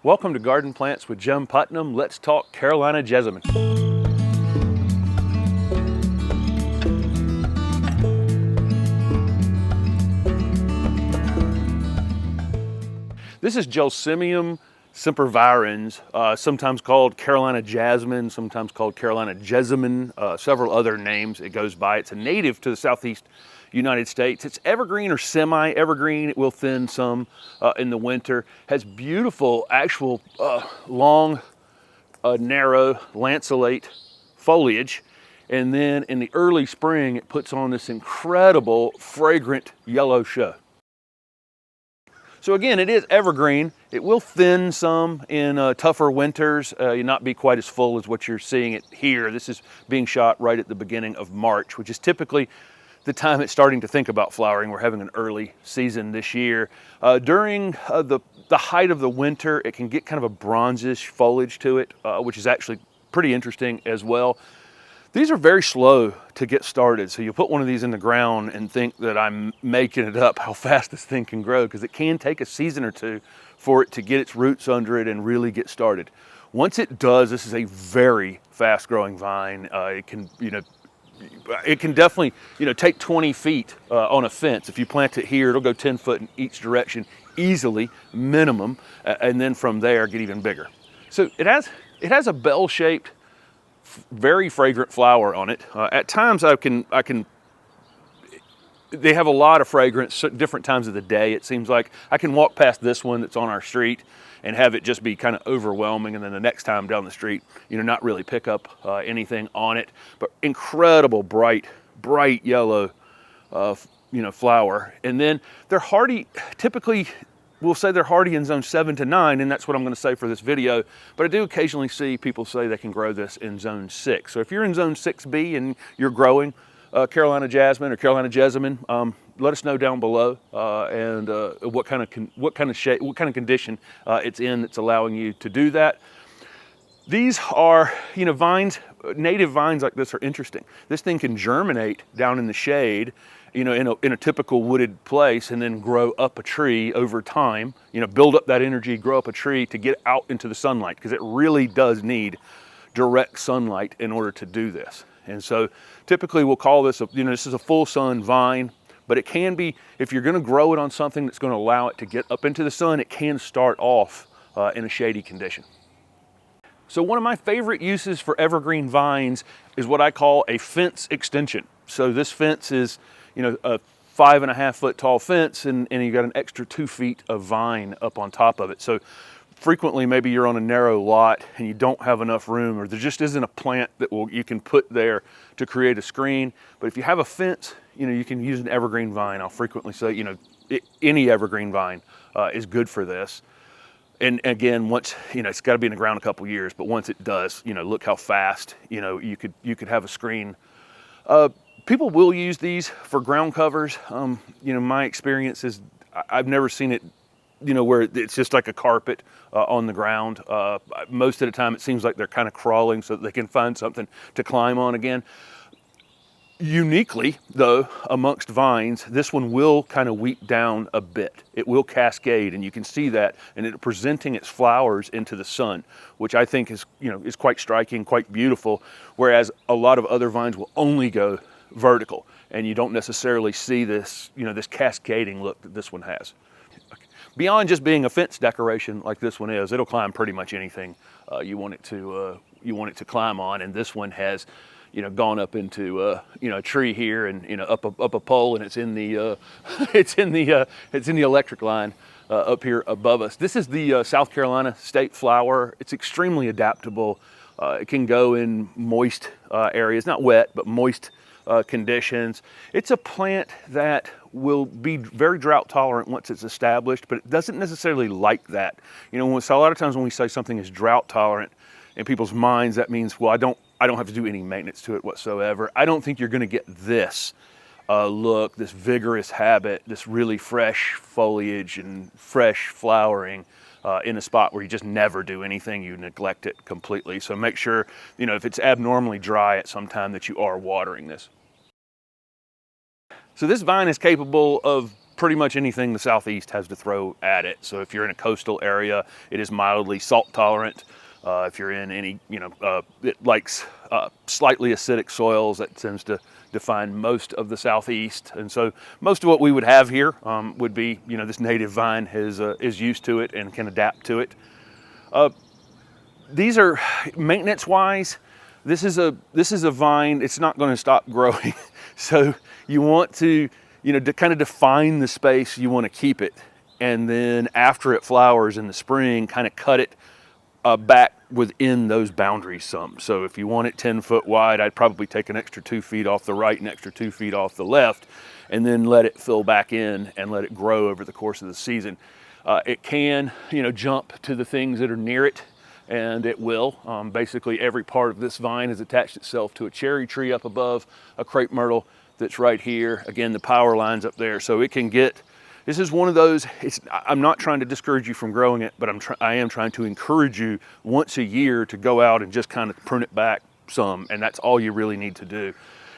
Welcome to Garden Plants with Jem Putnam. Let's talk Carolina Jessamine. This is Gelsemium sempervirens, sometimes called Carolina Jasmine, sometimes called Carolina Jessamine, several other names it goes by. It's a native to the southeast United States. It's evergreen or semi-evergreen. It will thin some in the winter. Has beautiful, actual, long, narrow, lanceolate foliage. And then in the early spring, it puts on this incredible, fragrant yellow show. So again, it is evergreen. It will thin some in tougher winters. You'll not be quite as full as what you're seeing it here. This is being shot right at the beginning of March, which is typically the time it's starting to think about flowering. We're having an early season this year. During the height of the winter, it can get kind of a bronzish foliage to it, which is actually pretty interesting as well. These are very slow to get started. So you put one of these in the ground and think that I'm making it up how fast this thing can grow, because it can take a season or two for it to get its roots under it and really get started. Once it does, this is a very fast growing vine. It can definitely, take 20 feet on a fence. If you plant it here, it'll go 10 foot in each direction easily, minimum, and then from there get even bigger. So it has a bell-shaped, very fragrant flower on it. At times they have a lot of fragrance different times of the day. It seems like I can walk past this one that's on our street and have it just be kind of overwhelming, and then the next time down the street, not really pick up anything on it. But incredible bright yellow flower. And then they're hardy. Typically we'll say they're hardy in zone 7 to 9, and that's what I'm going to say for this video. But I do occasionally see people say they can grow this in zone 6. So if you're in zone 6B and you're growing Carolina Jasmine or Carolina Jessamine, let us know down below and what kind of condition it's in that's allowing you to do that. These are, vines, native vines like this are interesting. This thing can germinate down in the shade, in a typical wooded place, and then grow up a tree over time, build up that energy, grow up a tree to get out into the sunlight, because it really does need direct sunlight in order to do this. And so typically we'll call this, this is a full sun vine, but it can be, if you're gonna grow it on something that's gonna allow it to get up into the sun, it can start off in a shady condition. So one of my favorite uses for evergreen vines is what I call a fence extension. So this fence is, a 5.5 foot tall fence, and you got an extra 2 feet of vine up on top of it. So frequently maybe you're on a narrow lot and you don't have enough room, or there just isn't a plant that you can put there to create a screen. But if you have a fence, you can use an evergreen vine. I'll frequently say, any evergreen vine is good for this. And again, once, it's got to be in the ground a couple years, but once it does, look how fast, you could have a screen. People will use these for ground covers. My experience is I've never seen it, where it's just like a carpet on the ground. Most of the time it seems like they're kind of crawling so that they can find something to climb on again. Uniquely, though, amongst vines, this one will kind of weep down a bit. It will cascade, and you can see that, and it presenting its flowers into the sun, which I think is, is quite striking, quite beautiful, whereas a lot of other vines will only go vertical, and you don't necessarily see this, this cascading look that this one has. Beyond just being a fence decoration like this one is, it'll climb pretty much anything you want it to climb on, and this one has, gone up into a tree here, and up a pole, and it's in the it's in the electric line up here above us. This is the South Carolina state flower. It's extremely adaptable. It can go in moist areas, not wet, but moist conditions. It's a plant that will be very drought tolerant once it's established, but it doesn't necessarily like that. A lot of times when we say something is drought tolerant, in people's minds that means, well, I don't have to do any maintenance to it whatsoever. I don't think you're going to get this look, this vigorous habit, this really fresh foliage and fresh flowering in a spot where you just never do anything, you neglect it completely. So make sure, if it's abnormally dry at some time, that you are watering this. So this vine is capable of pretty much anything the Southeast has to throw at it. So if you're in a coastal area, it is mildly salt tolerant. If you're in any, it likes slightly acidic soils. That tends to define most of the Southeast. And so most of what we would have here would be, this native vine is used to it and can adapt to it. These are maintenance-wise. This is a vine. It's not going to stop growing. So you want to, to kind of define the space you want to keep it, and then after it flowers in the spring, kind of cut it back within those boundaries some. So if you want it 10 foot wide, I'd probably take an extra 2 feet off the right and extra 2 feet off the left, and then let it fill back in and let it grow over the course of the season. It can, jump to the things that are near it, and it will. Basically every part of this vine has attached itself to a cherry tree up above, a crepe myrtle that's right here. Again, the power line's up there, so it can get, this is one of those, I'm not trying to discourage you from growing it, but I am trying to encourage you once a year to go out and just kind of prune it back some, and that's all you really need to do.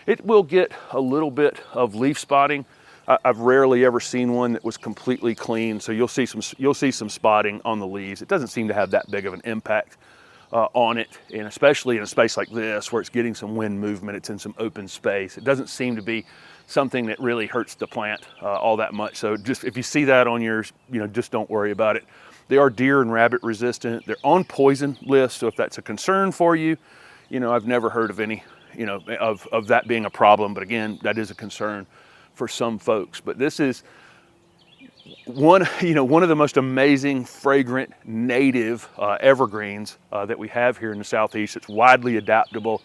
It will get a little bit of leaf spotting. I've rarely ever seen one that was completely clean, so you'll see some spotting on the leaves. It doesn't seem to have that big of an impact on it, and especially in a space like this where it's getting some wind movement, it's in some open space. It doesn't seem to be something that really hurts the plant all that much. So just if you see that on yours, just don't worry about it. They are deer and rabbit resistant. They're on poison lists, so if that's a concern for you, I've never heard of any, of that being a problem. But again, that is a concern for some folks. But this is one of the most amazing, fragrant, native evergreens that we have here in the Southeast. It's widely adaptable,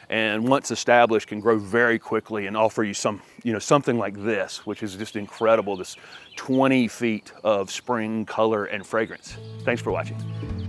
and once established can grow very quickly and offer you something like this, which is just incredible, this 20 feet of spring color and fragrance. Thanks for watching.